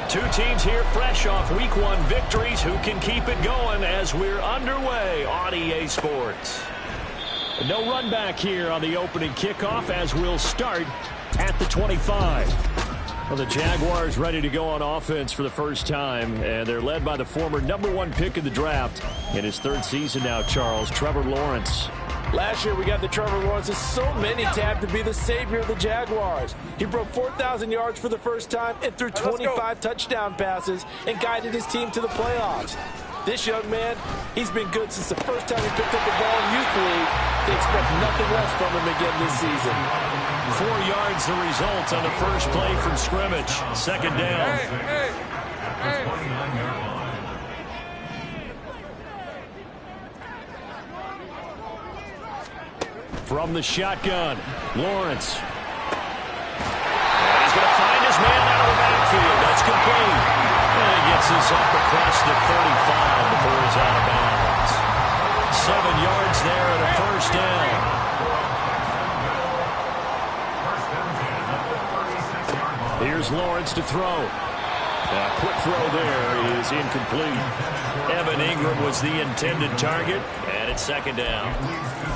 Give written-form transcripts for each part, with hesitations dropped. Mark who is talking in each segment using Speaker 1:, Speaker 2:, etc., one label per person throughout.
Speaker 1: Two teams here fresh off Week 1 victories. Who can keep it going as we're underway on EA Sports? No run back here on the opening kickoff as we'll start at the 25. Well, the Jaguars ready to go on offense for the first time, and they're led by the former #1 pick in the draft in his third season now, Charles, Trevor Lawrence.
Speaker 2: Last year, we got the Trevor Lawrences. So many tabbed to be the savior of the Jaguars. He broke 4,000 yards for the first time and threw 25 touchdown passes and guided his team to the playoffs. This young man, he's been good since the first time he picked up the ball in youth league. They expect nothing less from him again this season.
Speaker 1: 4 yards the result on the first play from scrimmage. Second down. From the shotgun, Lawrence. And he's going to find his man out of the backfield. That's complete. And he gets this up across the 35 before he's out of bounds. 7 yards there and a first down. Here's Lawrence to throw. A quick throw there is incomplete. Evan Ingram was the intended target, and it's second down.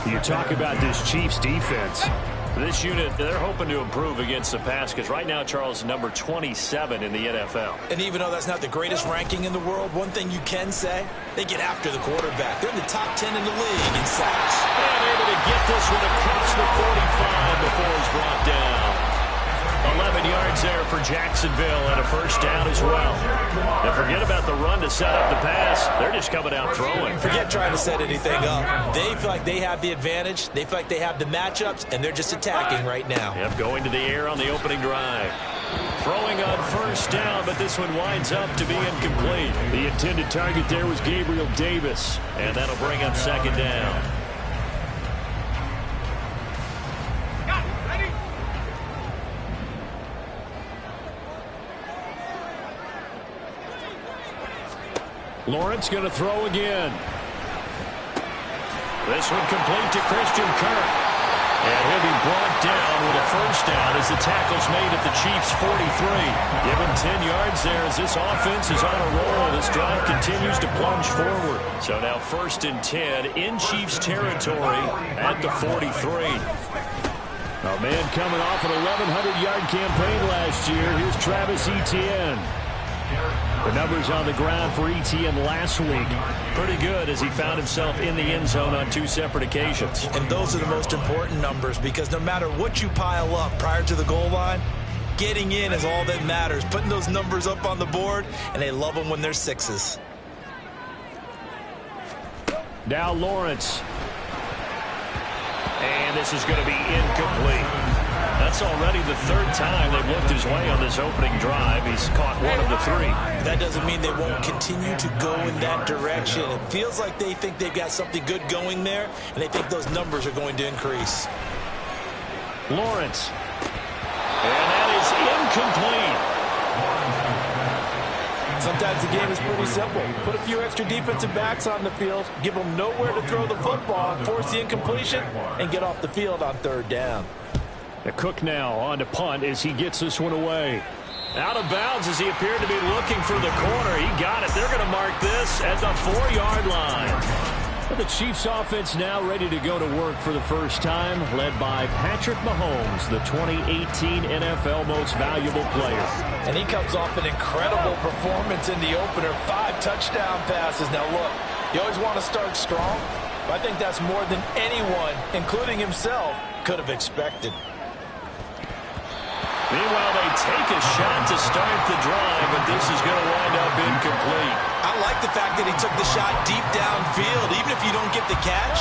Speaker 1: You talk about this Chiefs defense. This unit, they're hoping to improve against the pass because right now, Charles, number 27 in the NFL.
Speaker 2: And even though that's not the greatest ranking in the world, one thing you can say, they get after the quarterback. They're in the top 10 in the league in sacks.
Speaker 1: And able to get this one across the 45 before it's brought down. 11 yards there for Jacksonville and a first down as well. And forget about the run to set up the pass. They're just coming out throwing.
Speaker 2: Forget trying to set anything up. They feel like they have the advantage. They feel like they have the matchups, and they're just attacking right now.
Speaker 1: Yep, going to the air on the opening drive. Throwing on first down, but this one winds up to be incomplete. The intended target there was Gabriel Davis, and that'll bring up second down. Lawrence going to throw again. This one complete to Christian Kirk. And he'll be brought down with a first down as the tackle's made at the Chiefs' 43. Given 10 yards there as this offense is on a roll. This drive continues to plunge forward. So now 1st and 10 in Chiefs territory at the 43. A man coming off an 1,100-yard campaign last year. Here's Travis Etienne. The numbers on the ground for Etienne last week. Pretty good as he found himself in the end zone on 2 separate occasions.
Speaker 2: And those are the most important numbers because no matter what you pile up prior to the goal line, getting in is all that matters. Putting those numbers up on the board, and they love them when they're 6s.
Speaker 1: Now Lawrence. And this is going to be incomplete. That's already the 3rd time they've looked his way on this opening drive. He's caught 1 of the 3.
Speaker 2: That doesn't mean they won't continue to go in that direction. It feels like they think they've got something good going there, and they think those numbers are going to increase.
Speaker 1: Lawrence. And that is incomplete.
Speaker 2: Sometimes the game is pretty simple. Put a few extra defensive backs on the field, give them nowhere to throw the football, force the incompletion, and get off the field on 3rd down.
Speaker 1: Cook now on to punt as he gets this one away. Out of bounds as he appeared to be looking for the corner. He got it. They're going to mark this at the 4-yard line. The Chiefs offense now ready to go to work for the first time, led by Patrick Mahomes, the 2018 NFL Most Valuable Player.
Speaker 2: And he comes off an incredible performance in the opener. 5 touchdown passes. Now look, you always want to start strong, but I think that's more than anyone, including himself, could have expected.
Speaker 1: Meanwhile, they take a shot to start the drive, but this is going to wind up incomplete.
Speaker 2: I like the fact that he took the shot deep downfield. Even if you don't get the catch,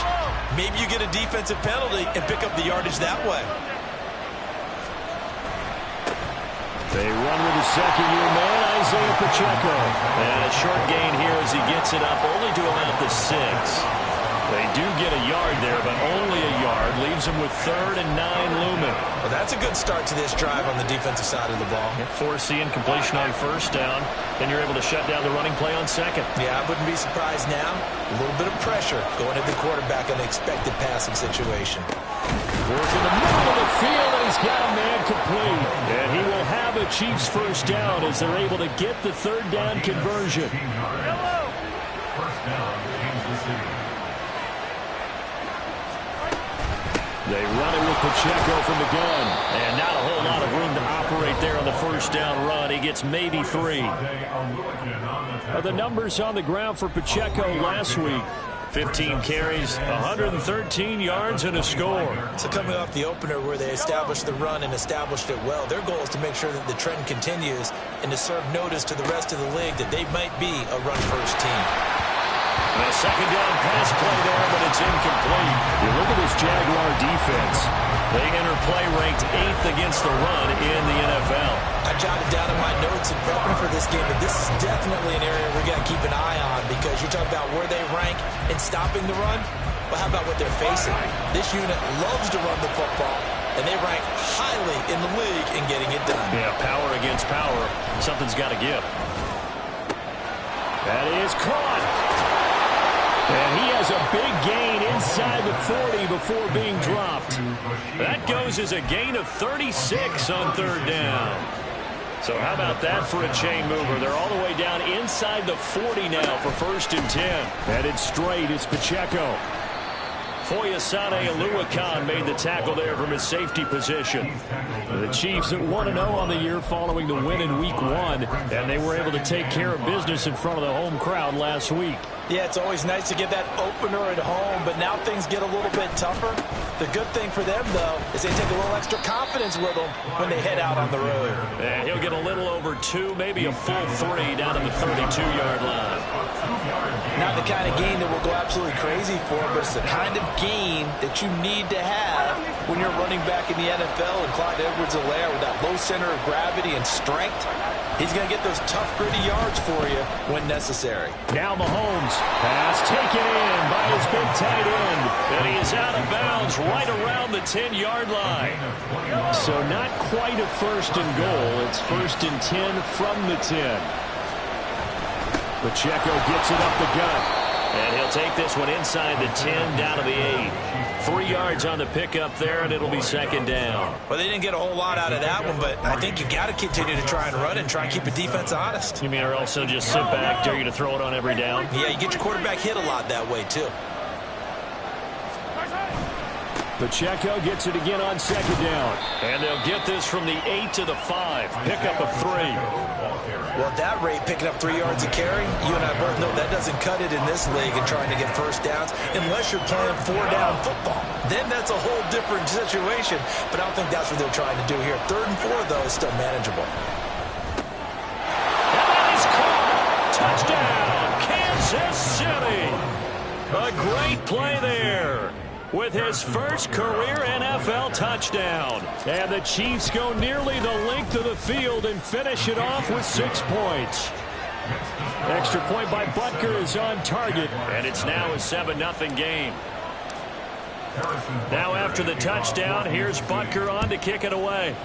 Speaker 2: maybe you get a defensive penalty and pick up the yardage that way.
Speaker 1: They run with the second-year man, Isaiah Pacheco. And a short gain here as he gets it up, only to about the 6. They do get a yard there, but only a yard. Leaves them with 3rd and 9 looming.
Speaker 2: Well, that's a good start to this drive on the defensive side of the ball.
Speaker 1: Forcing completion on 1st down. Then you're able to shut down the running play on 2nd.
Speaker 2: Yeah, I wouldn't be surprised now. A little bit of pressure going at the quarterback in the expected passing situation.
Speaker 1: Work in the middle of the field, and he's got a man complete. And he will have a Chiefs 1st down as they're able to get the 3rd down conversion.
Speaker 3: First down, Kansas City.
Speaker 1: They run it with Pacheco from the gun. And not a whole lot of room to operate there on the 1st down run. He gets maybe 3. The numbers on the ground for Pacheco last week. 15 carries, 113 yards, and a score.
Speaker 2: So coming off the opener where they established the run and established it well, their goal is to make sure that the trend continues and to serve notice to the rest of the league that they might be a run-first team.
Speaker 1: And a 2nd down pass play there, but it's incomplete. You look at this Jaguar defense. They enter play ranked 8th against the run in the NFL.
Speaker 2: I jotted down in my notes in prepping for this game that this is definitely an area we got to keep an eye on because you're talking about where they rank in stopping the run. Well, how about what they're facing? This unit loves to run the football, and they rank highly in the league in getting it done.
Speaker 1: Yeah, power against power. Something's got to give. That is caught. And he has a big gain inside the 40 before being dropped. That goes as a gain of 36 on 3rd down. So how about that for a chain mover? They're all the way down inside the 40 now for 1st and 10. Headed straight, it's Pacheco. Foyesade Oluwakan made the tackle there from his safety position. The Chiefs at 1-0 on the year following the win in Week 1, and they were able to take care of business in front of the home crowd last week.
Speaker 2: Yeah, it's always nice to get that opener at home, but now things get a little bit tougher. The good thing for them, though, is they take a little extra confidence with them when they head out on the road.
Speaker 1: And he'll get a little over 2, maybe a full 3 down to the 32-yard line.
Speaker 2: Not the kind of gain that will go absolutely crazy for, but it's the kind of gain that you need to have when you're running back in the NFL. And Clyde Edwards-Helaire with that low center of gravity and strength, he's going to get those tough, gritty yards for you when necessary.
Speaker 1: Now Mahomes, pass taken in by his big tight end, and he is out of bounds right around the 10-yard line. So not quite a 1st and goal. It's 1st and 10 from the 10. Pacheco gets it up the gut. And he'll take this one inside the 10 down to the 8. 3 yards on the pickup there, and it'll be 2nd down.
Speaker 2: Well, they didn't get a whole lot out of that one, but I think you got to continue to try and run and try and keep the defense honest.
Speaker 1: You mean or also just sit back, dare you to throw it on every down?
Speaker 2: Yeah, you get your quarterback hit a lot that way, too.
Speaker 1: Pacheco gets it again on 2nd down. And they'll get this from the 8 to the 5. Pickup of 3.
Speaker 2: Well, at that rate, picking up 3 yards a carry, you and I both know that doesn't cut it in this league and trying to get 1st downs unless you're playing 4-down football. Then that's a whole different situation, but I don't think that's what they're trying to do here. 3rd and 4, though, is still manageable.
Speaker 1: And that is caught. Touchdown, Kansas City. A great play there with his 1st career NFL touchdown. And the Chiefs go nearly the length of the field and finish it off with 6 points. Extra point by Butker is on target, and it's now a 7-0 game. Now after the touchdown, here's Butker on to kick it away.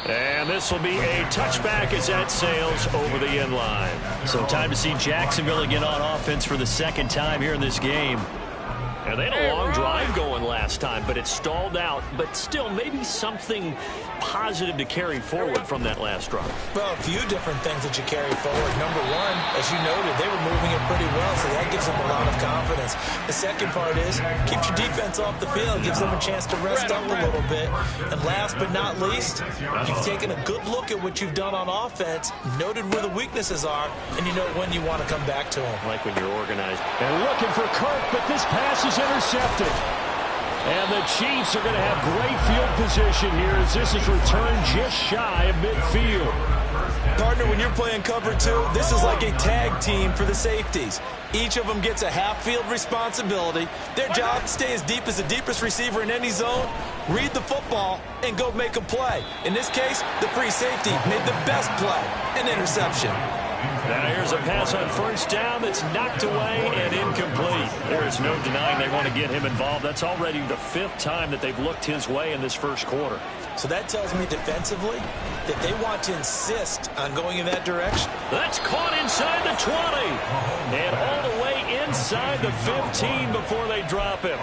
Speaker 1: And this will be a touchback as that sails over the end line. So time to see Jacksonville get on offense for the 2nd time here in this game. And they had a long drive going last time, but it stalled out. But still, maybe something positive to carry forward from that last drive.
Speaker 2: Well, a few different things that you carry forward. Number one, as you noted, they were moving it pretty well, so that gives them a lot of confidence. The second part is, keeps your defense off the field, gives them a chance to rest up a little bit. And last but not least, you've taken a good look at what you've done on offense, noted where the weaknesses are, and you know when you want to come back to them.
Speaker 1: Like when you're organized. And looking for Kirk, but this pass is intercepted. And the Chiefs are going to have great field position here as this is returned just shy of midfield.
Speaker 2: Partner, when you're playing cover two, this is like a tag team for the safeties. Each of them gets a half-field responsibility. Their job, stay as deep as the deepest receiver in any zone, read the football, and go make a play. In this case, the free safety made the best play, an interception.
Speaker 1: Now here's a pass on first down that's knocked away and incomplete. There is no denying they want to get him involved. That's already the 5th time that they've looked his way in this first quarter.
Speaker 2: So that tells me defensively that they want to insist on going in that direction.
Speaker 1: That's caught inside the 20. And all the way inside the 15 before they drop him.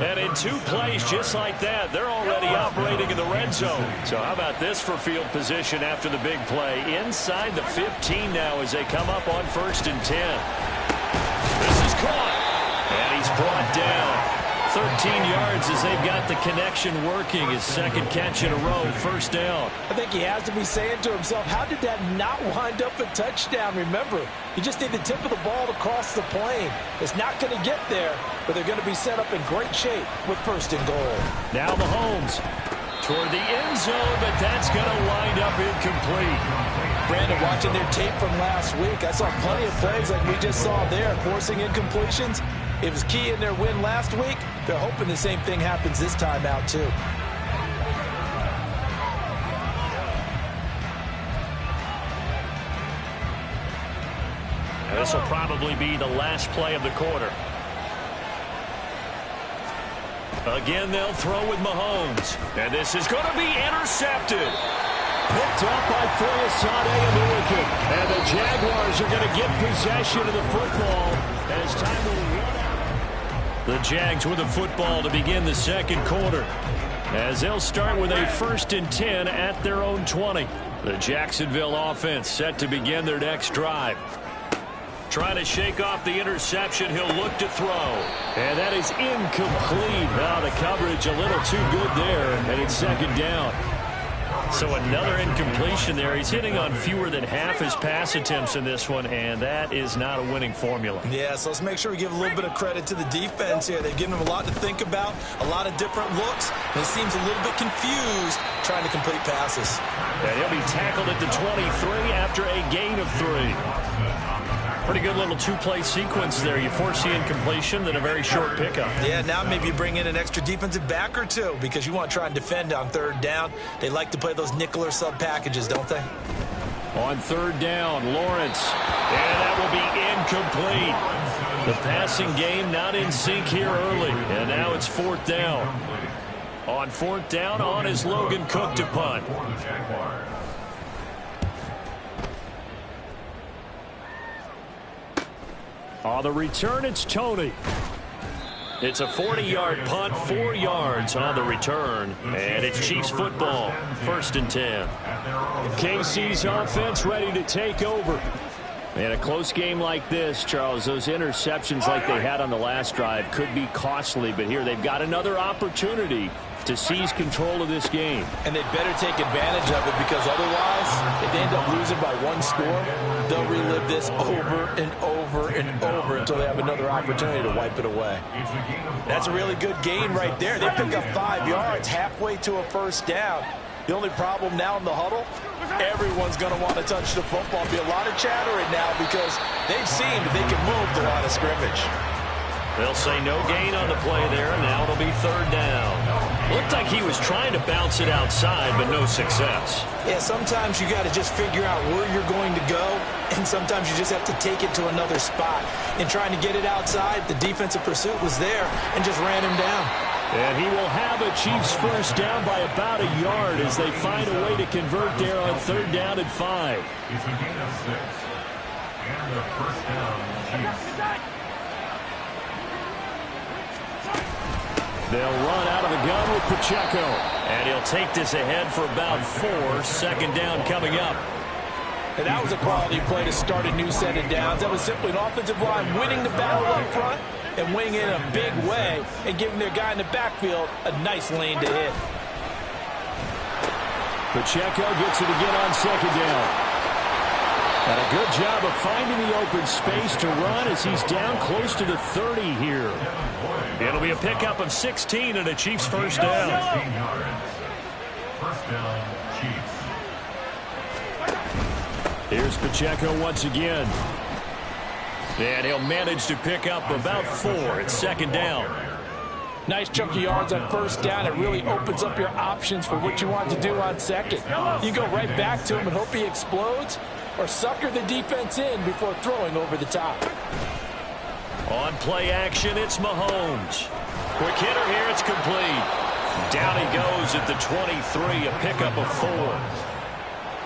Speaker 1: And in 2 plays just like that, they're already operating in the red zone. So how about this for field position after the big play? Inside the 15 now as they come up on 1st and 10. This is caught. And he's brought down. 13 yards as they've got the connection working. His 2nd catch in a row, 1st down.
Speaker 2: I think he has to be saying to himself, how did that not wind up a touchdown? Remember, you just need the tip of the ball to cross the plane. It's not going to get there, but they're going to be set up in great shape with 1st and goal.
Speaker 1: Now Mahomes toward the end zone, but that's going to wind up incomplete.
Speaker 2: Brandon, watching their tape from last week, I saw plenty of plays like we just saw there, forcing incompletions. It was key in their win last week. They're hoping the same thing happens this time out, too.
Speaker 1: This will probably be the last play of the quarter. Again, they'll throw with Mahomes. And this is going to be intercepted. Picked up by Foyesade American. And the Jaguars are going to get possession of the football as time will run out. The Jags with the football to begin the 2nd quarter, as they'll start with a 1st and 10 at their own 20. The Jacksonville offense set to begin their next drive. Trying to shake off the interception, he'll look to throw. And that is incomplete. Now the coverage a little too good there, and it's 2nd down. So another incompletion there. He's hitting on fewer than half his pass attempts in this one, and that is not a winning formula.
Speaker 2: Yeah, so let's make sure we give a little bit of credit to the defense here. They've given him a lot to think about, a lot of different looks, and he seems a little bit confused trying to complete passes.
Speaker 1: And he'll be tackled at the 23 after a gain of 3. Pretty good little 2-play sequence there. You force the incompletion, then a very short pickup.
Speaker 2: Yeah, now maybe you bring in an extra defensive back or two because you want to try and defend on 3rd down. They like to play those nickel or sub packages, don't they?
Speaker 1: On 3rd down, Lawrence. And that will be incomplete. The passing game not in sync here early. And now it's 4th down. On 4th down, on is Logan Cook to punt. On the return, it's Tony. It's a 40-yard punt, 4 yards on the return, and it's Chiefs football, 1st and 10. KC's offense ready to take over. In a close game like this, Charles, those interceptions like they had on the last drive could be costly, but here they've got another opportunity to seize control of this game.
Speaker 2: And they better take advantage of it because otherwise, if they end up losing by 1 score, they'll relive this over and over and over until they have another opportunity to wipe it away. That's a really good gain right there. They pick up 5 yards halfway to a 1st down. The only problem now in the huddle, everyone's going to want to touch the football. Be a lot of chatter right now because they've seen that they can move the line of scrimmage.
Speaker 1: They'll say no gain on the play there, and now it'll be 3rd down. Looked like he was trying to bounce it outside, but no success.
Speaker 2: Yeah, sometimes you got to just figure out where you're going to go, and sometimes you just have to take it to another spot. In trying to get it outside, the defensive pursuit was there and just ran him down.
Speaker 1: And he will have a Chiefs 1st down by about a yard as they find a way to convert there on 3rd down and 5.
Speaker 3: It's a gain of 6. And the 1st down, Chiefs.
Speaker 1: They'll run out of the gun with Pacheco. And he'll take this ahead for about 4. 2nd down coming up.
Speaker 2: And that was a quality play to start a new set of downs. That was simply an offensive line winning the battle up front and winning in a big way and giving their guy in the backfield a nice lane to hit.
Speaker 1: Pacheco gets it again on 2nd down. And a good job of finding the open space to run as he's down close to the 30 here. It'll be a pickup of 16 and a Chiefs 1st down.
Speaker 3: 1st down, Chiefs.
Speaker 1: Here's Pacheco once again. And he'll manage to pick up about 4. It's second down.
Speaker 2: Nice chunk of yards on first down. It really opens up your options for what you want to do on second. You go right back to him and hope he explodes, or sucker the defense in before throwing over the top.
Speaker 1: On play action, it's Mahomes. Quick hitter here, it's complete. Down he goes at the 23, a pickup of 4.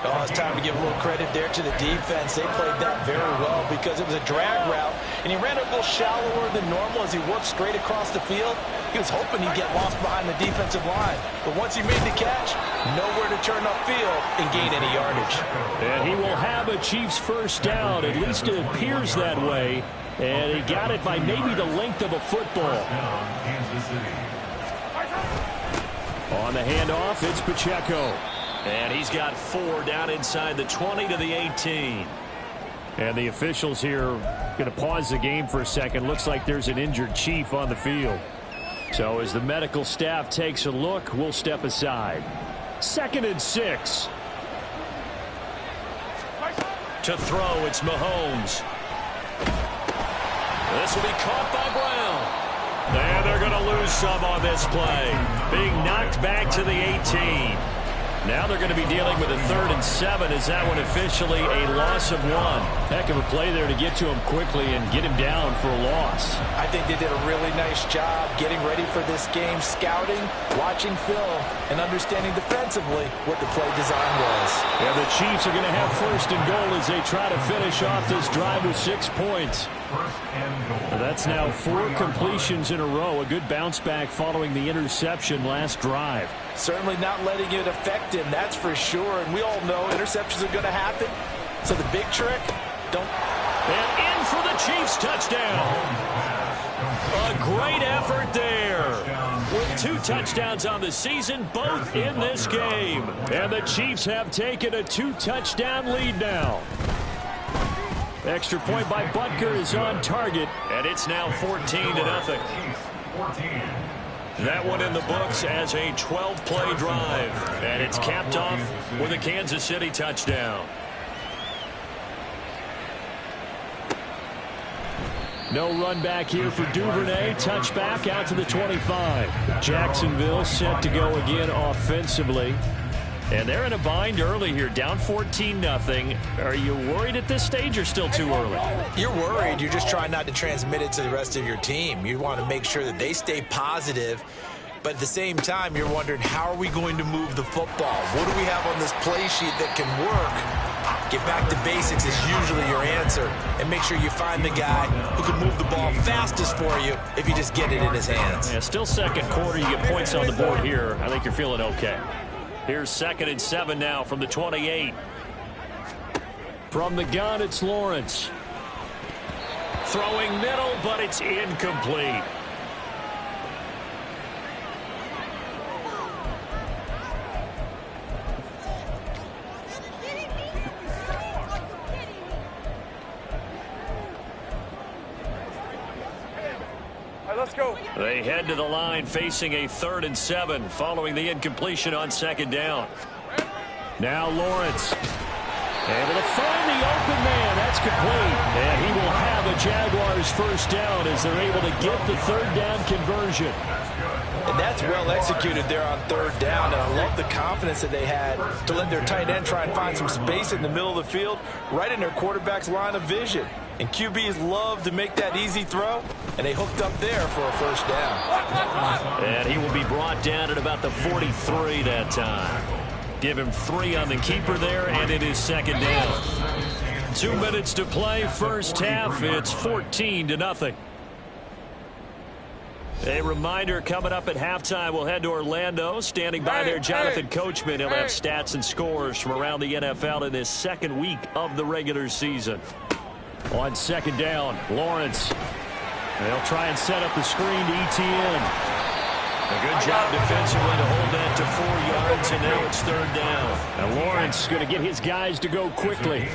Speaker 2: Oh, it's time to give a little credit there to the defense. They played that very well because it was a drag route, and he ran a little shallower than normal as he worked straight across the field. He was hoping he'd get lost behind the defensive line, but once he made the catch, nowhere to turn upfield and gain any yardage.
Speaker 1: And he will have a Chiefs first down. At least it appears that way, and he got it by maybe the length of a football. On the handoff, it's Pacheco. And he's got 4 down inside the 20 to the 18. And the officials here going to pause the game for a second. Looks like there's an injured Chief on the field. So as the medical staff takes a look, we'll step aside. 2nd and 6. To throw, it's Mahomes. This will be caught by Brown. And they're going to lose some on this play. Being knocked back to the 18. Now they're going to be dealing with a 3rd and 7. Is that one officially a loss of 1? Heck of a play there to get to him quickly and get him down for a loss.
Speaker 2: I think they did a really nice job getting ready for this game, scouting, watching film, and understanding defensively what the play design was.
Speaker 1: Yeah, the Chiefs are going to have 1st and goal as they try to finish off this drive with 6 points. That's now 4 completions in a row. A good bounce back following the interception last drive.
Speaker 2: Certainly not letting it affect him, that's for sure. And we all know interceptions are going to happen. So the big trick, don't...
Speaker 1: And in for the Chiefs touchdown. A great effort there. With 2 touchdowns on the season, both in this game. And the Chiefs have taken a 2-touchdown lead now. Extra point by Butker is on target, and it's now 14-0. That one in the books as a 12-play drive, and it's capped off with a Kansas City touchdown. No run back here for Duvernay. Touchback out to the 25. Jacksonville set to go again offensively. And they're in a bind early here, down 14-0. Are you worried at this stage or still too early?
Speaker 2: You're worried. You're just trying not to transmit it to the rest of your team. You want to make sure that they stay positive. But at the same time, you're wondering, how are we going to move the football? What do we have on this play sheet that can work? Get back to basics is usually your answer. And make sure you find the guy who can move the ball fastest for you if you just get it in his hands.
Speaker 1: Yeah, still second quarter. You get points on the board here. I think you're feeling okay. Here's 2nd and 7 now from the 28. From the gun, it's Lawrence. Throwing middle, but it's incomplete.
Speaker 4: Let's go.
Speaker 1: They head to the line facing a 3rd and 7 following the incompletion on 2nd down. Now Lawrence able to find the open man. That's complete. And he will have a Jaguars first down as they're able to get the 3rd down conversion.
Speaker 2: And that's well executed there on 3rd down. And I love the confidence that they had to let their tight end try and find some space in the middle of the field, right in their quarterback's line of vision. And QBs love to make that easy throw, and they hooked up there for a first down.
Speaker 1: And he will be brought down at about the 43 that time. Give him 3 on the keeper there, and it is 2nd down. 2 minutes to play, first half. It's 14-0. A reminder coming up at halftime, we'll head to Orlando. Standing by there, Jonathan Coachman. He'll have stats and scores from around the NFL in this 2nd week of the regular season. On 2nd down, Lawrence. They'll try and set up the screen to ETN. A good job defensively to hold that to 4 yards, and now it's 3rd down. And Lawrence going to get his guys to go quickly.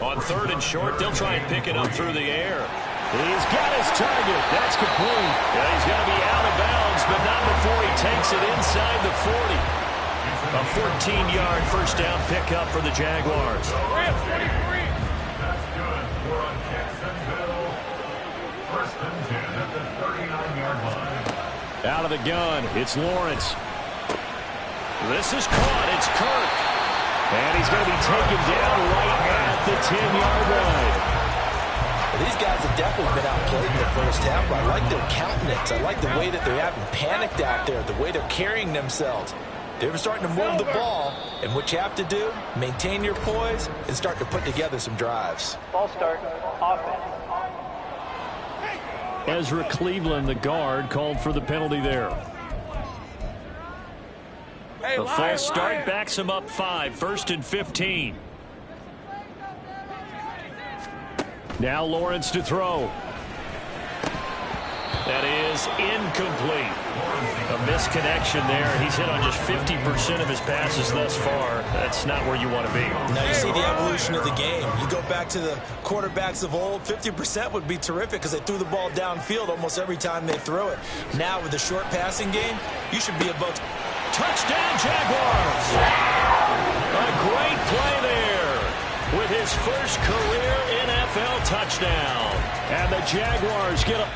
Speaker 1: On 3rd and short, they'll try and pick it up through the air. He's got his target. That's complete. Yeah, he's going to be out of bounds, but not before he takes it inside the 40. A 14-yard first down pickup for the Jaguars.
Speaker 3: That's good. We're on Jacksonville. First and 10 at the 39-yard line.
Speaker 1: Out of the gun, it's Lawrence. This is caught. It's Kirk. And he's going to be taken down right at the 10-yard line.
Speaker 2: These guys have definitely been outplayed in the first half, but I like their countenance. I like the way that they haven't panicked out there, the way they're carrying themselves. They're starting to move the ball, and what you have to do, maintain your poise and start to put together some drives.
Speaker 4: Ball start. Offense.
Speaker 1: Ezra Cleveland, the guard, called for the penalty there. The false start backs him up 5, first and 15. Now Lawrence to throw. That is incomplete. A misconnection there. He's hit on just 50% of his passes thus far. That's not where you want to be.
Speaker 2: Now you see the evolution of the game. You go back to the quarterbacks of old, 50% would be terrific because they threw the ball downfield almost every time they threw it. Now with the short passing game, you should be above.
Speaker 1: Touchdown, Jaguars! A great play there with his first career NFL touchdown. And the Jaguars get a...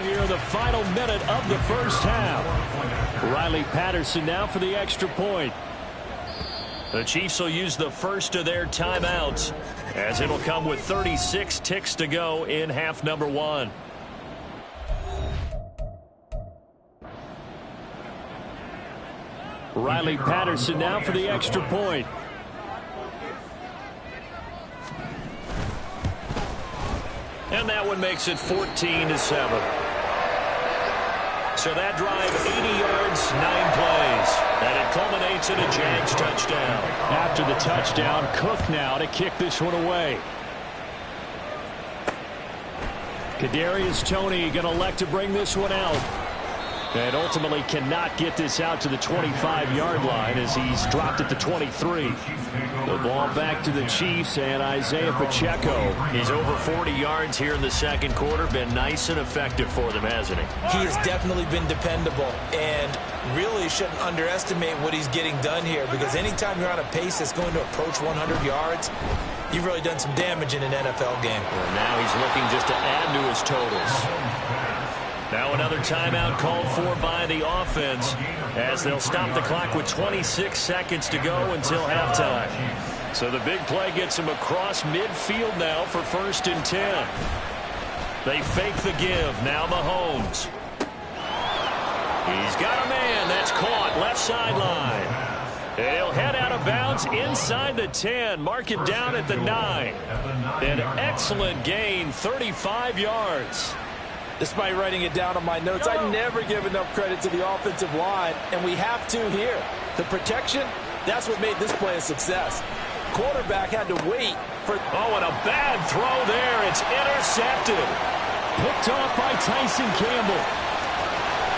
Speaker 1: Here the final minute of the first half. Riley Patterson now for the extra point. The Chiefs will use the first of their timeouts as it'll come with 36 ticks to go in half number 1. Riley Patterson now for the extra point. And that one makes it 14-7. So that drive, 80 yards, 9 plays. And it culminates in a Jags touchdown. After the touchdown, Cook now to kick this one away. Kadarius Toney going to elect to bring this one out. And ultimately cannot get this out to the 25-yard line as he's dropped at the 23. The ball back to the Chiefs and Isaiah Pacheco. He's over 40 yards here in the second quarter. Been nice and effective for them, hasn't he?
Speaker 2: He has definitely been dependable and really shouldn't underestimate what he's getting done here because anytime you're on a pace that's going to approach 100 yards, you've really done some damage in an NFL game.
Speaker 1: And now he's looking just to add to his totals. Now another timeout called for by the offense as they'll stop the clock with 26 seconds to go until halftime. So the big play gets him across midfield now for first and 10. They fake the give. Now Mahomes. He's got a man. That's caught. Left sideline. He'll head out of bounds inside the 10. Mark it down at the 9. An excellent gain, 35 yards.
Speaker 2: Despite writing it down on my notes, I never give enough credit to the offensive line, and we have to here. The protection, that's what made this play a success. Quarterback had to wait for...
Speaker 1: Oh, and a bad throw there. It's intercepted. Picked off by Tyson Campbell.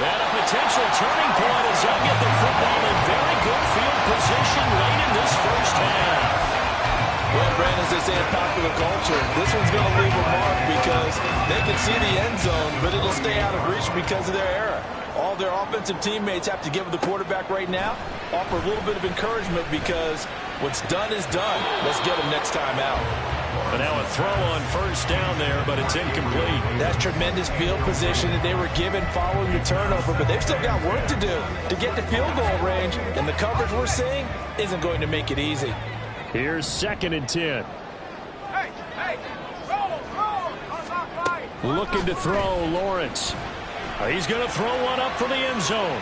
Speaker 1: And a potential turning point as they'll get the football in very good field position late in this first half.
Speaker 2: Well, Brandon, as they say in popular culture, this one's going to leave a mark because they can see the end zone, but it'll stay out of reach because of their error. All their offensive teammates have to give the quarterback right now, offer a little bit of encouragement because what's done is done. Let's get them next time out.
Speaker 1: But now a throw on first down there, but it's incomplete.
Speaker 2: That's tremendous field position that they were given following the turnover, but they've still got work to do to get to field goal range, and the coverage we're seeing isn't going to make it easy.
Speaker 1: Here's second and 10. Looking to throw, Lawrence. He's going to throw one up for the end zone.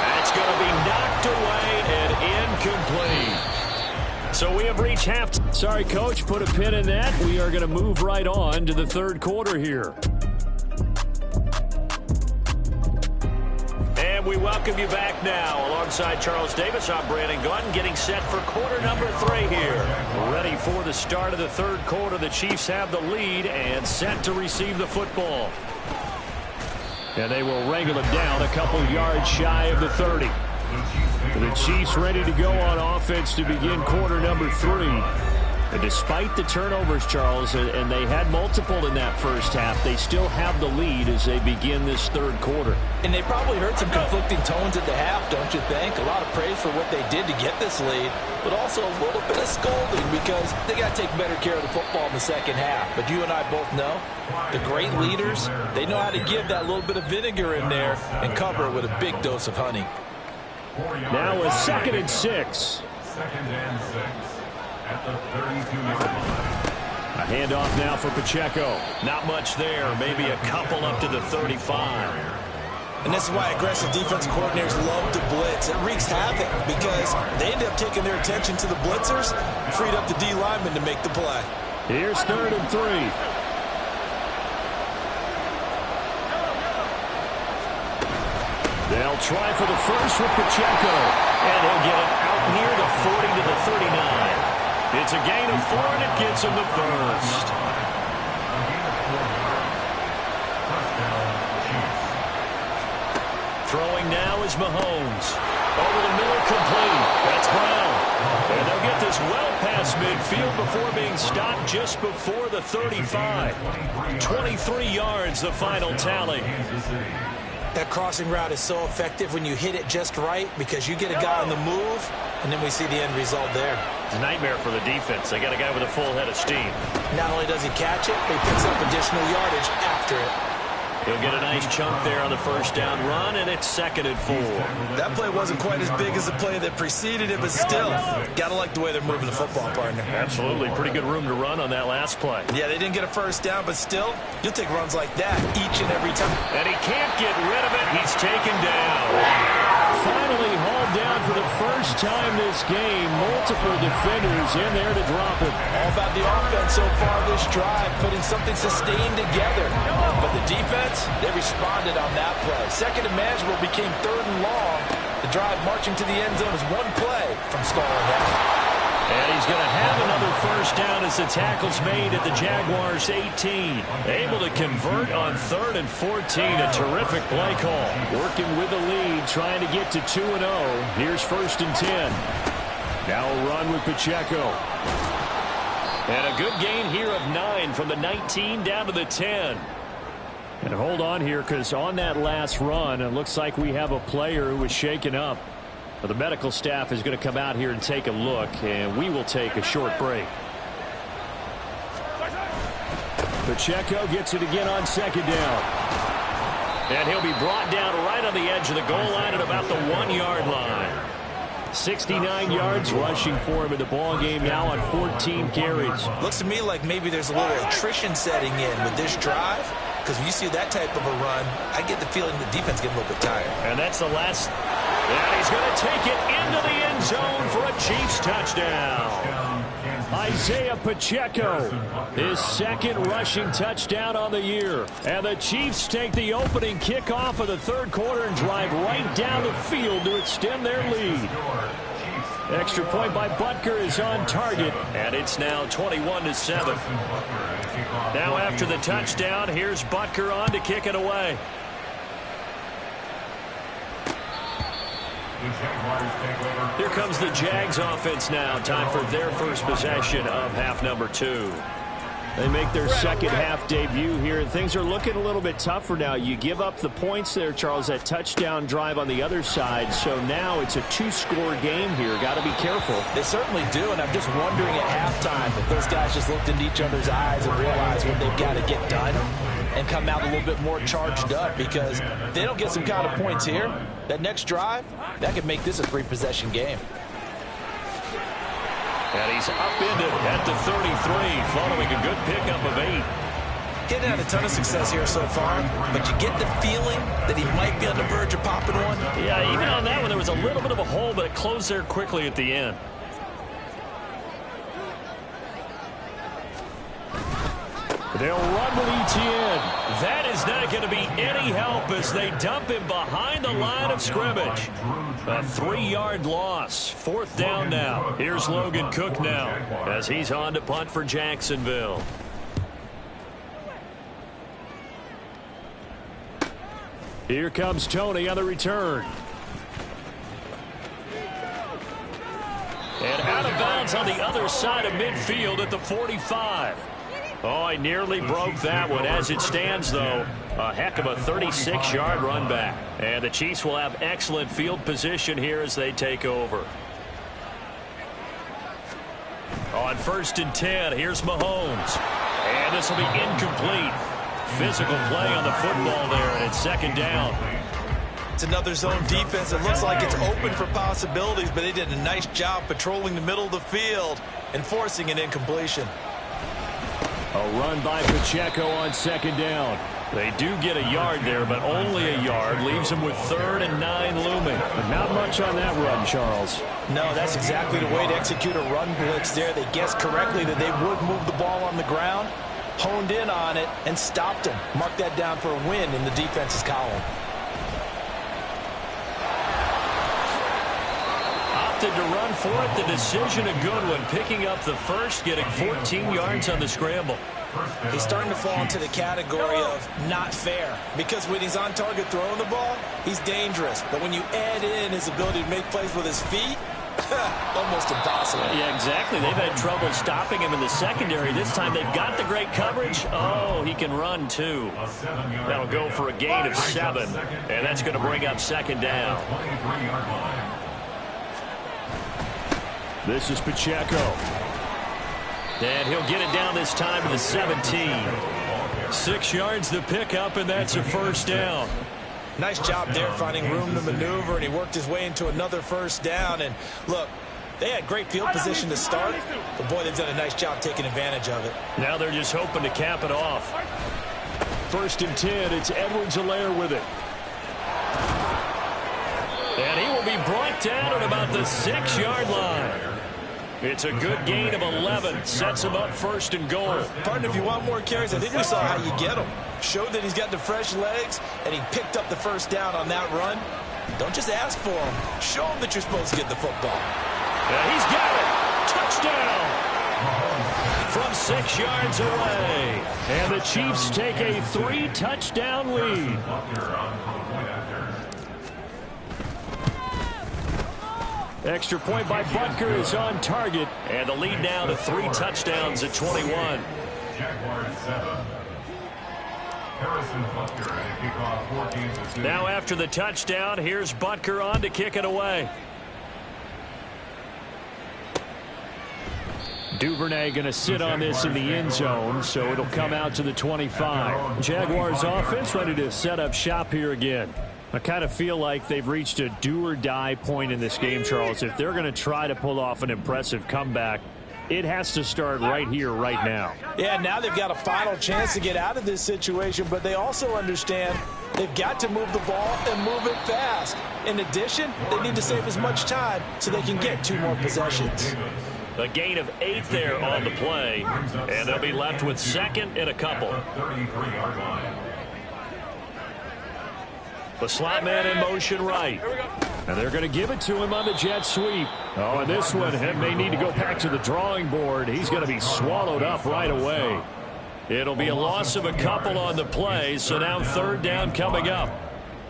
Speaker 1: That's going to be knocked away and incomplete. So we have reached half. Sorry, Coach, put a pin in that. We are going to move right on to the third quarter here. And we welcome you back now. Alongside Charles Davis, I'm Brandon Gaudin, getting set for quarter number 3 here. Ready for the start of the third quarter. The Chiefs have the lead and set to receive the football. And they will wrangle it down a couple yards shy of the 30. The Chiefs ready to go on offense to begin quarter number 3. And despite the turnovers, Charles, and they had multiple in that first half, they still have the lead as they begin this third quarter.
Speaker 2: And they probably heard some conflicting tones at the half, don't you think? A lot of praise for what they did to get this lead, but also a little bit of scolding because they got to take better care of the football in the second half. But you and I both know the great leaders, they know how to give that little bit of vinegar in there and cover it with a big dose of honey.
Speaker 1: Now a 2nd and 6.
Speaker 3: 2nd and 6 at the 32-yard line.
Speaker 1: A handoff now for Pacheco. Not much there. Maybe a couple up to the 35.
Speaker 2: And this is why aggressive defensive coordinators love to blitz. It wreaks havoc because they end up taking their attention to the blitzers, freed up the D lineman to make the play.
Speaker 1: Here's 3rd and 3. They'll try for the first with Pacheco. And he'll get it out near the 40 to the 39. It's a gain of 4, and it gets him the first. Throwing now is Mahomes. Over the middle, complete. That's Brown. And they'll get this well past midfield before being stopped just before the 35. 23 yards, the final tally.
Speaker 2: That crossing route is so effective when you hit it just right because you get a guy on the move, and then we see the end result there.
Speaker 1: It's a nightmare for the defense. They got a guy with a full head of steam.
Speaker 2: Not only does he catch it, he picks up additional yardage after it.
Speaker 1: He'll get a nice chunk there on the first down run, and it's 2nd and 4.
Speaker 2: That play wasn't quite as big as the play that preceded it, but still, got to like the way they're moving the football, partner.
Speaker 1: Absolutely. Pretty good room to run on that last play.
Speaker 2: Yeah, they didn't get a first down, but still, you'll take runs like that each and every time.
Speaker 1: And he can't get rid of it. He's taken down. Finally hauled down for the first time this game. Multiple defenders in there to drop him.
Speaker 2: All about the offense so far this drive, putting something sustained together. But the defense, they responded on that play. 2nd and manageable became 3rd and long. The drive marching to the end zone is one play from stalling out.
Speaker 1: And he's going to have another first down as the tackle's made at the Jaguars' 18. Able to convert on 3rd and 14. A terrific play call. Working with the lead, trying to get to 2-0. Here's 1st and 10. Now a run with Pacheco. And a good gain here of 9 from the 19 down to the 10. And hold on here because on that last run, it looks like we have a player who was shaken up. The medical staff is going to come out here and take a look, and we will take a short break. Pacheco gets it again on 2nd down. And he'll be brought down right on the edge of the goal line at about the 1-yard line. 69 yards rushing for him in the ball game now on 14 carries.
Speaker 2: Looks to me like maybe there's a little attrition setting in with this drive. Because when you see that type of a run, I get the feeling the defense getting a little bit tired.
Speaker 1: And that's the last. And he's going to take it into the end zone for a Chiefs touchdown. Isaiah Pacheco, his 2nd rushing touchdown on the year. And the Chiefs take the opening kickoff of the 3rd quarter and drive right down the field to extend their lead. Extra point by Butker is on target, and it's now 21-7. Now after the touchdown, here's Butker on to kick it away. Here comes the Jags offense now. Time for their first possession of half number 2. They make their second half debut here, and things are looking a little bit tougher now. You give up the points there, Charles, that touchdown drive on the other side. So now it's a 2-score game here. Got to be careful.
Speaker 2: They certainly do, and I'm just wondering at halftime if those guys just looked into each other's eyes and realized what they've got to get done and come out a little bit more charged up, because if they don't get some kind of points here, that next drive, that could make this a 3-possession game.
Speaker 1: And he's upended at the 33, following a good pickup of 8.
Speaker 2: Getting had a ton of success here so far, but you get the feeling that he might be on the verge of popping one.
Speaker 1: Yeah, even on that one, there was a little bit of a hole, but it closed there quickly at the end. They'll run with Etienne. That is not going to be any help as they dump him behind the line of scrimmage. A 3-yard loss. 4th down now. Here's Logan Cook now as he's on to punt for Jacksonville. Here comes Tony on the return. And out of bounds downs on the other side of midfield at the 45. Oh, I nearly broke that one. As it stands, though, a heck of a 36-yard run back. And the Chiefs will have excellent field position here as they take over. On 1st and 10, here's Mahomes. And this will be incomplete. Physical play on the football there, and it's 2nd down.
Speaker 2: It's another zone defense. It looks like it's open for possibilities, but they did a nice job patrolling the middle of the field and forcing an incompletion.
Speaker 1: A run by Pacheco on 2nd down. They do get a yard there, but only a yard. Leaves them with 3rd and 9 looming. But not much on that run, Charles.
Speaker 2: No, that's exactly the way to execute a run blitz there. They guessed correctly that they would move the ball on the ground, honed in on it, and stopped them. Mark that down for a win in the defense's column.
Speaker 1: Opted to run for it. The decision a good one. Picking up the first, getting 14 yards on the scramble.
Speaker 2: He's starting to fall into the category of not fair, because when he's on target throwing the ball, he's dangerous. But when you add in his ability to make plays with his feet, almost impossible.
Speaker 1: Yeah, exactly. They've had trouble stopping him in the secondary. This time they've got the great coverage. Oh, he can run too. That'll go for a gain of 7, and that's going to bring up 2nd down. This is Pacheco. And he'll get it down this time to the 17. 6 yards the pickup, and that's a 1st down.
Speaker 2: Nice job there finding room to maneuver, and he worked his way into another 1st down. And look, they had great field position to start, but boy, they've done a nice job taking advantage of it.
Speaker 1: Now they're just hoping to cap it off. 1st and 10, it's Edwards-Helaire with it. And he will be brought down at about the 6-yard line. It's a good gain of 11. Sets him up 1st and goal.
Speaker 2: Partner, if you want more carries, I think we saw how you get them. Showed that he's got the fresh legs, and he picked up the 1st down on that run. Don't just ask for him. Show him that you're supposed to get the football.
Speaker 1: Yeah, he's got it. Touchdown. From 6 yards away. And the Chiefs take a 3-touchdown lead. Extra point by Butker is on target. And the lead now to 3 touchdowns at 21.
Speaker 3: Jaguars 7. Harrison Butker at a kickoff 14-2.
Speaker 1: Now after the touchdown, here's Butker on to kick it away. Duvernay going to sit on this in the end zone, so it'll come out to the 25. Jaguars offense ready to set up shop here again. I kind of feel like they've reached a do-or-die point in this game, Charles. If they're going to try to pull off an impressive comeback, it has to start right here, right now.
Speaker 2: Yeah, now they've got a final chance to get out of this situation, but they also understand they've got to move the ball and move it fast. In addition, they need to save as much time so they can get 2 more possessions.
Speaker 1: A gain of 8 there on the play, and they'll be left with 2nd and a couple.
Speaker 3: 33-yard line.
Speaker 1: The slot man in motion right. And they're going to give it to him on the jet sweep. Oh, and this one may need to go back to the drawing board. He's going to be swallowed up right away. It'll be a loss of a couple on the play, so now 3rd down coming up.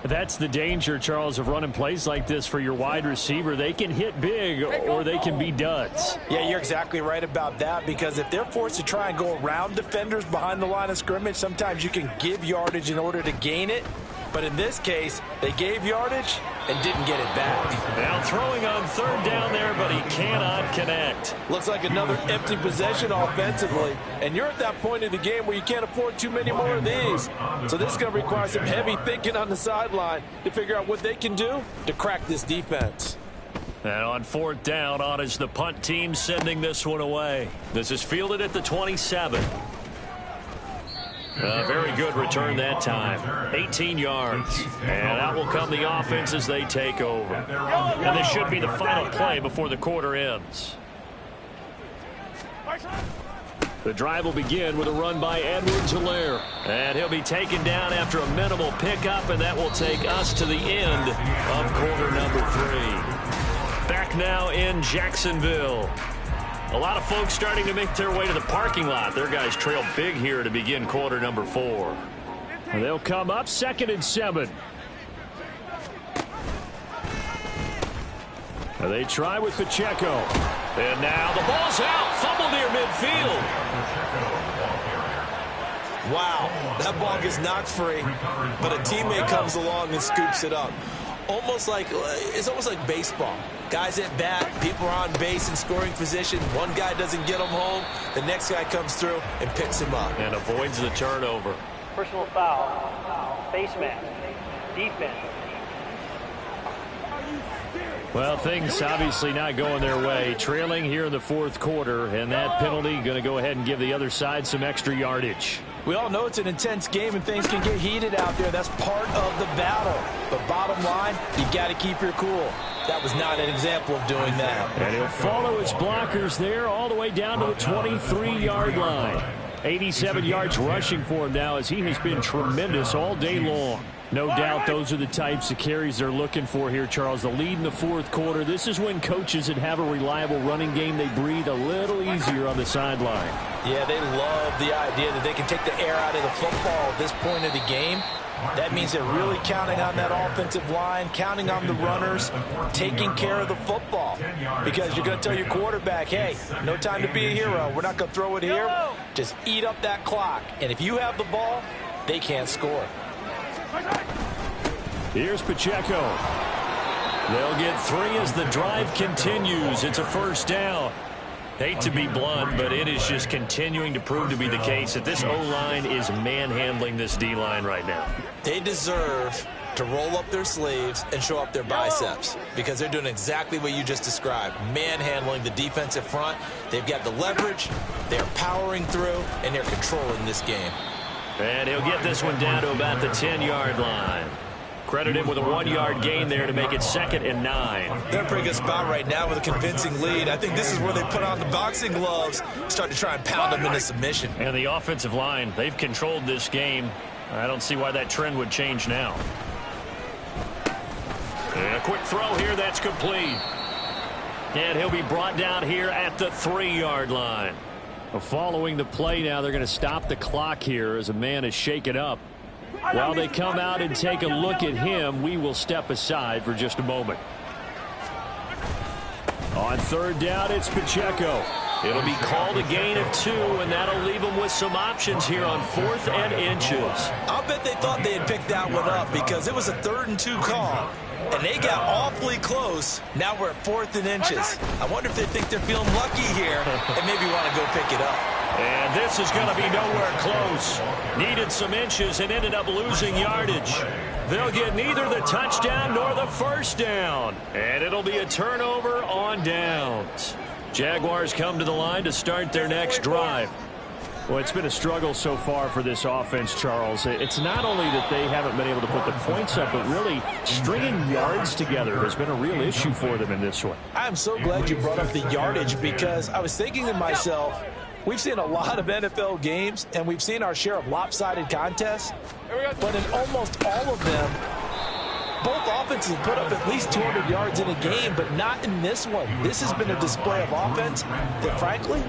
Speaker 1: That's the danger, Charles, of running plays like this for your wide receiver. They can hit big or they can be duds.
Speaker 2: Yeah, you're exactly right about that, because if they're forced to try and go around defenders behind the line of scrimmage, sometimes you can give yardage in order to gain it. But in this case, they gave yardage and didn't get it back.
Speaker 1: Now throwing on 3rd down there, but he cannot connect.
Speaker 2: Looks like another empty possession offensively. And you're at that point in the game where you can't afford too many more of these. So this is going to require some heavy thinking on the sideline to figure out what they can do to crack this defense.
Speaker 1: And on 4th down, on is the punt team sending this one away. This is fielded at the 27. Very good return that time. 18 yards. And out will come the offense as they take over. And this should be the final play before the quarter ends. The drive will begin with a run by Edwards-Helaire. And he'll be taken down after a minimal pickup, and that will take us to the end of quarter number 3. Back now in Jacksonville. A lot of folks starting to make their way to the parking lot. Their guys trail big here to begin quarter number 4. And they'll come up 2nd and 7. And they try with Pacheco. And now the ball's out. Fumble near midfield.
Speaker 2: Wow, that ball gets knocked free, but a teammate comes along and scoops it up. It's almost like baseball. Guys at bat, people are on base in scoring position. One guy doesn't get him home. The next guy comes through and picks him up.
Speaker 1: And avoids the turnover.
Speaker 4: Personal foul. Face mask. Defense.
Speaker 1: Well, things obviously not going their way. Trailing here in the fourth quarter, and that penalty going to go ahead and give the other side some extra yardage.
Speaker 2: We all know it's an intense game and things can get heated out there. That's part of the battle. But bottom line, you got to keep your cool. That was not an example of doing that.
Speaker 1: And he'll follow his blockers there all the way down to the 23-yard line. 87 yards rushing for him now as he has been tremendous all day long. No doubt those are the types of carries they're looking for here, Charles. The lead in the fourth quarter. This is when coaches that have a reliable running game, they breathe a little easier on the sideline.
Speaker 2: Yeah, they love the idea that they can take the air out of the football at this point of the game. That means they're really counting on that offensive line, counting on the runners, taking care of the football. Because you're going to tell your quarterback, hey, no time to be a hero. We're not going to throw it here. Just eat up that clock. And if you have the ball, they can't score.
Speaker 1: Here's Pacheco. They'll get 3 as the drive continues. It's a first down. Hate to be blunt, but it is just continuing to prove to be the case that this O-line is manhandling this D-line right now.
Speaker 2: They deserve to roll up their sleeves and show up their biceps because they're doing exactly what you just described, manhandling the defensive front. They've got the leverage, they're powering through, and they're controlling this game.
Speaker 1: And he'll get this one down to about the 10-yard line. Credit him with a 1-yard gain there to make it 2nd and 9.
Speaker 2: They're in a pretty good spot right now with a convincing lead. I think this is where they put on the boxing gloves, start to try and pound them into submission.
Speaker 1: And the offensive line, they've controlled this game. I don't see why that trend would change now. And a quick throw here, that's complete. And he'll be brought down here at the 3-yard line. Following the play now, they're going to stop the clock here as a man is shaken up. While they come out and take a look at him, we will step aside for just a moment. On 3rd down, it's Pacheco. It'll be called a gain of 2, and that'll leave them with some options here on 4th and inches.
Speaker 2: I'll bet they thought they had picked that one up because it was a 3rd and 2 call, and they got awfully close. Now we're at 4th and inches. I wonder if they think they're feeling lucky here and maybe want to go pick it up.
Speaker 1: And this is going to be nowhere close. Needed some inches and ended up losing yardage. They'll get neither the touchdown nor the first down. And it'll be a turnover on downs. Jaguars come to the line to start their next drive. Well, it's been a struggle so far for this offense, Charles. It's not only that they haven't been able to put the points up, but really stringing yards together has been a real issue for them in this one.
Speaker 2: I'm so glad you brought up the yardage because I was thinking to myself, we've seen a lot of NFL games, and we've seen our share of lopsided contests, but in almost all of them, both offenses put up at least 200 yards in a game, but not in this one. This has been a display of offense that, frankly,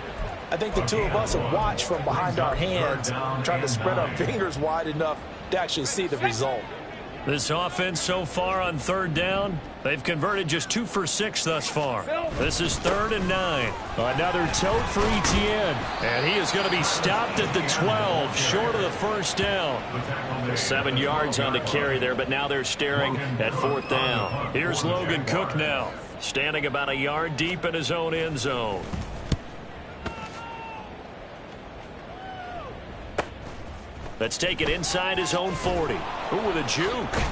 Speaker 2: I think the two of us have watched from behind our hands, trying to spread our fingers wide enough to actually see the result.
Speaker 1: This offense so far on 3rd down, they've converted just 2 for 6 thus far. This is 3rd and 9. Another tote for Etienne. And he is going to be stopped at the 12, short of the first down. 7 yards on the carry there, but now they're staring at 4th down. Here's Logan Cook now, standing about a yard deep in his own end zone. Let's take it inside his own 40. Ooh, with a juke.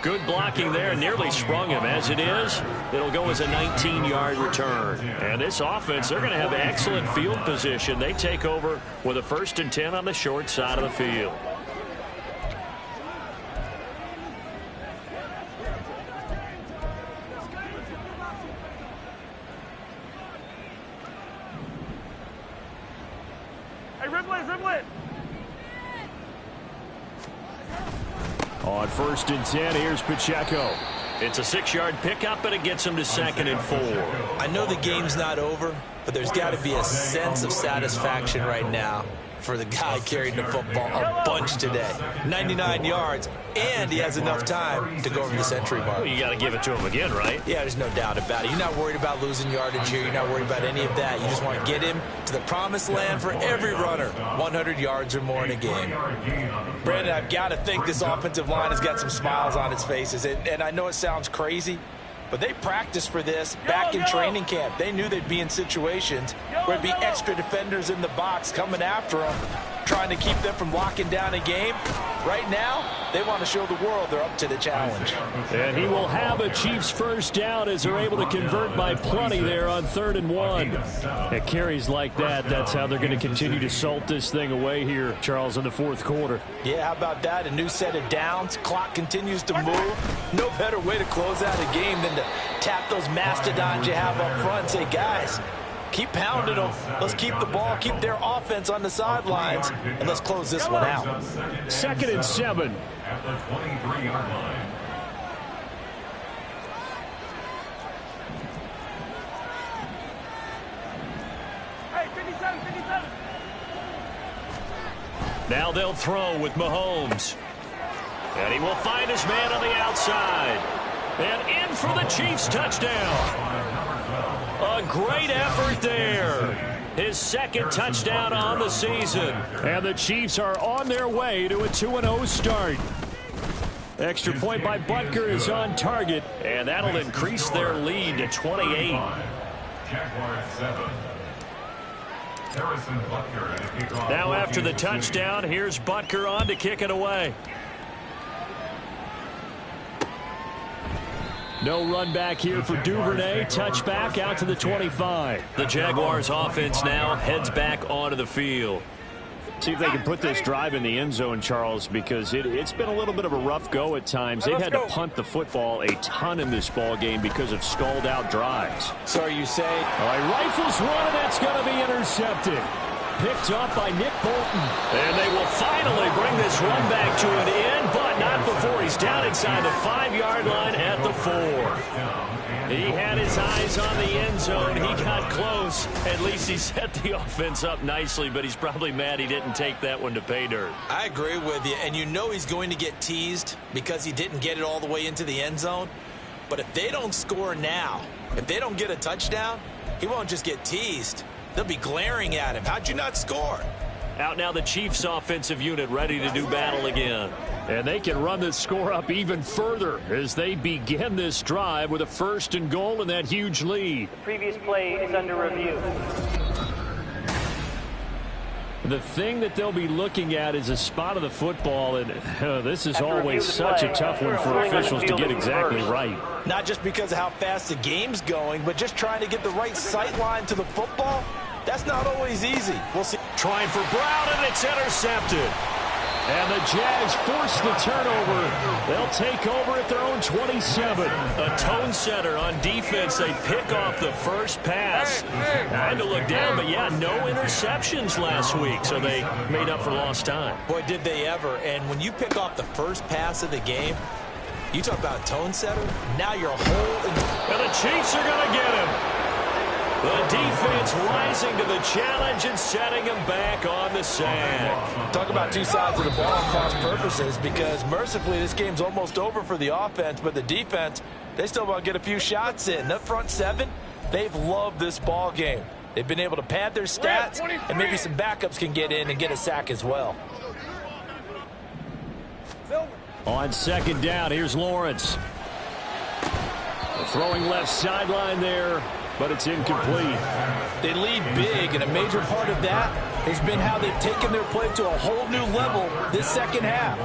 Speaker 1: Good blocking there. Nearly sprung him. As it is, it'll go as a 19-yard return. And this offense, they're going to have excellent field position. They take over with a 1st and 10 on the short side of the field.
Speaker 5: Hey, Riblett!
Speaker 1: On 1st and 10, here's Pacheco. It's a 6-yard pickup, and it gets him to 2nd and 4.
Speaker 2: I know the game's not over, but there's got to be a sense of satisfaction right now for the guy carrying the football a bunch today. 99 yards, and he has enough time to go over the century mark.
Speaker 1: Well, you got to give it to him again, right?
Speaker 2: Yeah, there's no doubt about it. You're not worried about losing yardage here. You're not worried about any of that. You just want to get him to the promised land for every runner. 100 yards or more in a game. Brandon, I've got to think this offensive line has got some smiles on its faces. And I know it sounds crazy, but they practiced for this back in training camp. They knew they'd be in situations where it'd be extra defenders in the box coming after them, trying to keep them from locking down a game. Right now, they want to show the world they're up to the challenge.
Speaker 1: And he will have a Chiefs first down as they're able to convert by plenty there on 3rd and 1. At carries like that, that's how they're going to continue to salt this thing away here, Charles, in the 4th quarter.
Speaker 2: Yeah, how about that? A new set of downs. Clock continues to move. No better way to close out a game than to tap those mastodons you have up front and say, guys, keep pounding them. Let's keep the ball, keep their offense on the sidelines, and let's close this one out.
Speaker 1: 2nd and 7.
Speaker 3: At the 23-yard line.
Speaker 5: Hey, 57, 57.
Speaker 1: Now they'll throw with Mahomes. And he will find his man on the outside. And in for the Chiefs touchdown. A great effort there. His 2nd touchdown on the season. And the Chiefs are on their way to a 2-0 start. Extra point by Butker is on target, and that'll increase their lead to 28.
Speaker 3: Jaguars 7. Harrison Butker at a kickoff.
Speaker 1: Now after the touchdown, here's Butker on to kick it away. No run back here for Duvernay. Touchback out to the 25. The Jaguars offense now heads back onto the field. See if they can put this drive in the end zone, Charles, because it's been a little bit of a rough go at times. They've had to punt the football a ton in this ball game because of stalled out drives.
Speaker 2: So are you saying?
Speaker 1: All right, rifles one, and that's going to be intercepted. Picked up by Nick Bolton. And they will finally bring this run back to an end, but not before he's down inside the 5-yard line at the 4. He had his eyes on the end zone. He got close. At least he set the offense up nicely, but he's probably mad he didn't take that one to pay dirt.
Speaker 2: I agree with you, and you know he's going to get teased because he didn't get it all the way into the end zone. But if they don't score now, if they don't get a touchdown, he won't just get teased. They'll be glaring at him. How'd you not score?
Speaker 1: Out now the Chiefs offensive unit ready to do battle again. And they can run this score up even further as they begin this drive with a 1st and goal and that huge lead.
Speaker 4: The previous play is under review.
Speaker 1: The thing that they'll be looking at is a spot of the football, and this is always such a tough one for officials to get exactly right.
Speaker 2: Not just because of how fast the game's going, but just trying to get the right sight line to the football. That's not always easy. We'll see.
Speaker 1: Trying for Brown, and it's intercepted. And the Jags force the turnover. They'll take over at their own 27. A tone setter on defense. They pick off the first pass. I had to look down, but yeah, no interceptions last week, so they made up for lost time.
Speaker 2: Boy, did they ever. And when you pick off the first pass of the game, you talk about a tone setter, now you're a whole...
Speaker 1: And the Chiefs are going to get him. The defense rising to the challenge and setting him back on the sand.
Speaker 2: Talk about two sides of the ball cross purposes, because mercifully this game's almost over for the offense, but the defense, they still want to get a few shots in. The front 7, they've loved this ball game. They've been able to pad their stats, and maybe some backups can get in and get a sack as well.
Speaker 1: On 2nd down, here's Lawrence. Throwing left sideline there, but it's incomplete.
Speaker 2: They lead big, and a major part of that has been how they've taken their play to a whole new level this second half.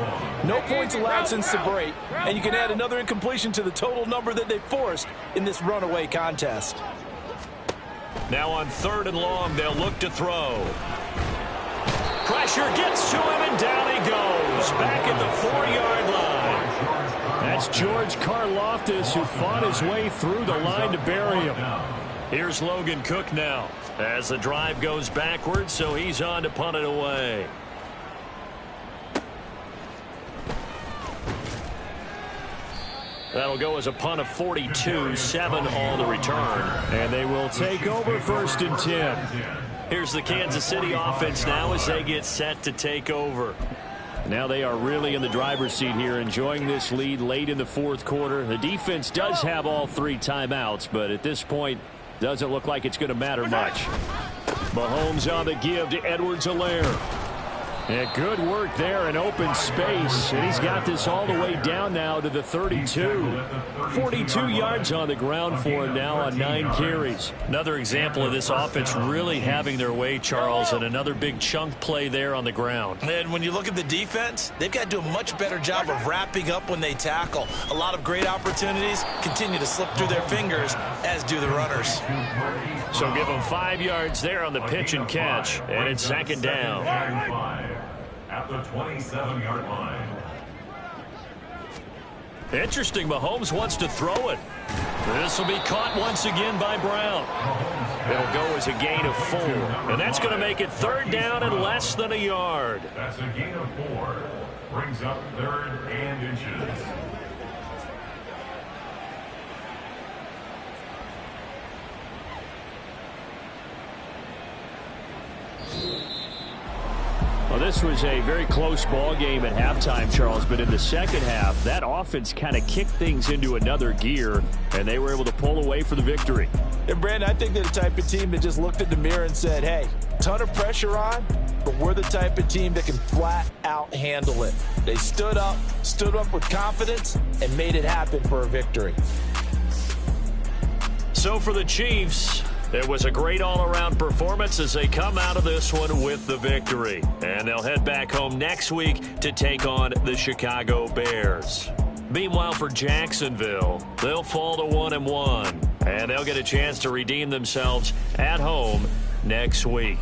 Speaker 2: No points allowed since the break, and you can add another incompletion to the total number that they forced in this runaway contest.
Speaker 1: Now on 3rd and long, they'll look to throw. Pressure gets to him, and down he goes. Back at the 4-yard line. That's George Karlaftis, who fought his way through the line to bury him. Here's Logan Cook now as the drive goes backwards, so he's on to punt it away. That'll go as a punt of 42, 7 on the return. And they will take over 1st and 10. Here's the Kansas City offense now as they get set to take over. Now they are really in the driver's seat here, enjoying this lead late in the fourth quarter. The defense does have all 3 timeouts, but at this point, doesn't look like it's going to matter much. Mahomes on the give to Edwards-Helaire. And good work there in open space. And he's got this all the way down now to the 32. 42 yards on the ground for him now on 9 carries. Another example of this offense really having their way, Charles, and another big chunk play there on the ground.
Speaker 2: And when you look at the defense, they've got to do a much better job of wrapping up when they tackle. A lot of great opportunities continue to slip through their fingers, as do the runners.
Speaker 1: So give them 5 yards there on the pitch and catch, and it's second down.
Speaker 3: At the 27-yard line.
Speaker 1: Interesting, Mahomes wants to throw it. This will be caught once again by Brown. It'll go as a gain of 4, and that's going to make it third down and less than a yard.
Speaker 3: That's a gain of 4. Brings up 3rd and inches.
Speaker 1: Well, this was a very close ball game at halftime, Charles, but in the second half, that offense kind of kicked things into another gear, and they were able to pull away for the victory.
Speaker 2: And, Brandon, I think they're the type of team that just looked in the mirror and said, hey, ton of pressure on, but we're the type of team that can flat out handle it. They stood up with confidence, and made it happen for a victory.
Speaker 1: So for the Chiefs, it was a great all-around performance as they come out of this one with the victory. And they'll head back home next week to take on the Chicago Bears. Meanwhile, for Jacksonville, they'll fall to 1-1, and they'll get a chance to redeem themselves at home next week.